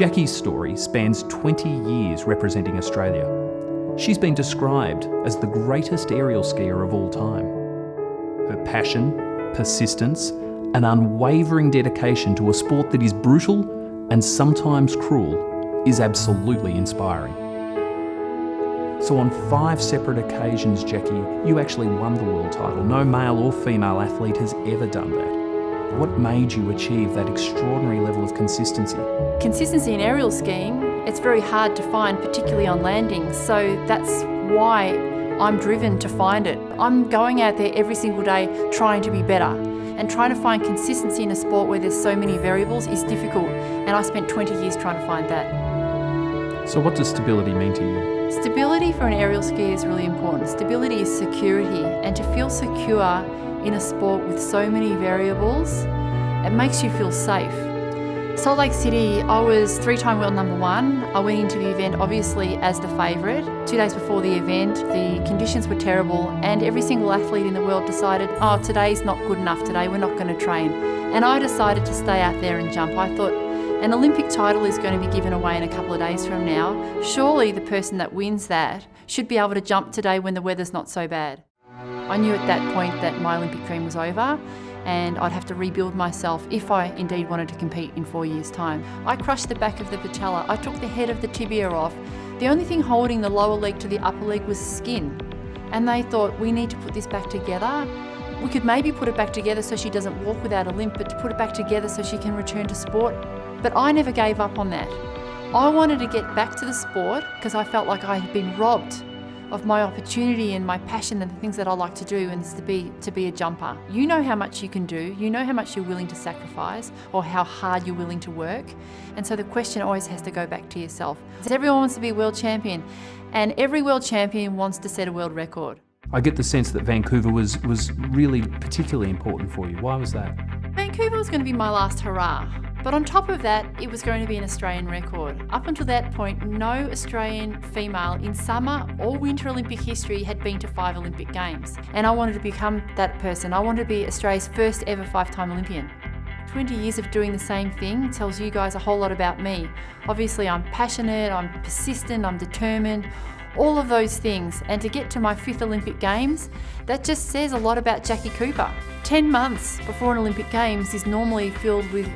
Jacqui's story spans 20 years representing Australia. She's been described as the greatest aerial skier of all time. Her passion, persistence, and unwavering dedication to a sport that is brutal and sometimes cruel is absolutely inspiring. So on 5 separate occasions, Jacqui, you actually won the world title. No male or female athlete has ever done that. What made you achieve that extraordinary level of consistency? Consistency in aerial skiing, it's very hard to find, particularly on landings. So that's why I'm driven to find it. I'm going out there every single day trying to be better. And trying to find consistency in a sport where there's so many variables is difficult. And I spent 20 years trying to find that. So what does stability mean to you? Stability for an aerial skier is really important. Stability is security. And to feel secure in a sport with so many variables, it makes you feel safe. Salt Lake City, I was 3-time world number 1. I went into the event obviously as the favourite. 2 days before the event, the conditions were terrible and every single athlete in the world decided, oh, today's not good enough today, we're not going to train. And I decided to stay out there and jump. I thought, an Olympic title is going to be given away in a couple of days from now. Surely the person that wins that should be able to jump today when the weather's not so bad. I knew at that point that my Olympic dream was over and I'd have to rebuild myself if I indeed wanted to compete in 4 years' time. I crushed the back of the patella, I took the head of the tibia off. The only thing holding the lower leg to the upper leg was skin. And they thought, we need to put this back together. We could maybe put it back together so she doesn't walk without a limp, but to put it back together so she can return to sport. But I never gave up on that. I wanted to get back to the sport because I felt like I had been robbed of my opportunity and my passion and the things that I like to do, and it's to be a jumper. You know how much you can do, you know how much you're willing to sacrifice or how hard you're willing to work. And so the question always has to go back to yourself. Everyone wants to be a world champion and every world champion wants to set a world record. I get the sense that Vancouver was really particularly important for you. Why was that? Vancouver was going to be my last hurrah. But on top of that, it was going to be an Australian record. Up until that point, no Australian female in summer or winter Olympic history had been to 5 Olympic Games. And I wanted to become that person. I wanted to be Australia's first ever 5-time Olympian. 20 years of doing the same thing tells you guys a whole lot about me. Obviously, I'm passionate, I'm persistent, I'm determined, all of those things. And to get to my 5th Olympic Games, that just says a lot about Jacqui Cooper. 10 months before an Olympic Games is normally filled with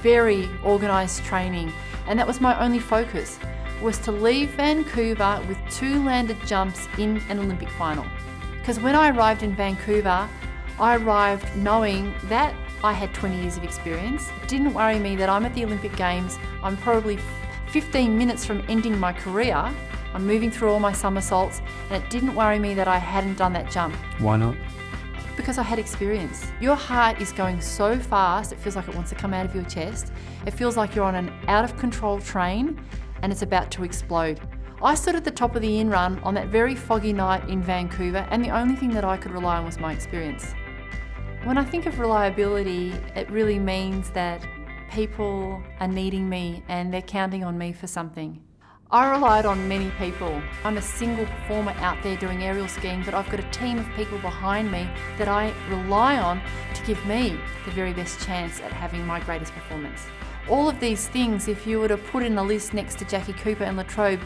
very organised training, and that was my only focus, was to leave Vancouver with 2 landed jumps in an Olympic final. Because when I arrived in Vancouver, I arrived knowing that I had 20 years of experience. It didn't worry me that I'm at the Olympic Games, I'm probably 15 minutes from ending my career, I'm moving through all my somersaults, and it didn't worry me that I hadn't done that jump. Why not? Because I had experience. Your heart is going so fast, it feels like it wants to come out of your chest. It feels like you're on an out of control train and it's about to explode. I stood at the top of the in-run on that very foggy night in Vancouver, and the only thing that I could rely on was my experience. When I think of reliability, it really means that people are needing me and they're counting on me for something. I relied on many people. I'm a single performer out there doing aerial skiing, but I've got a team of people behind me that I rely on to give me the very best chance at having my greatest performance. All of these things, if you were to put in a list next to Jacqui Cooper and Trobe,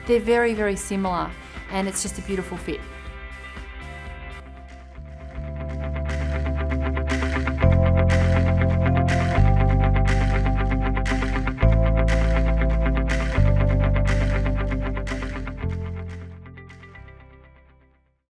they're very, very similar, and it's just a beautiful fit.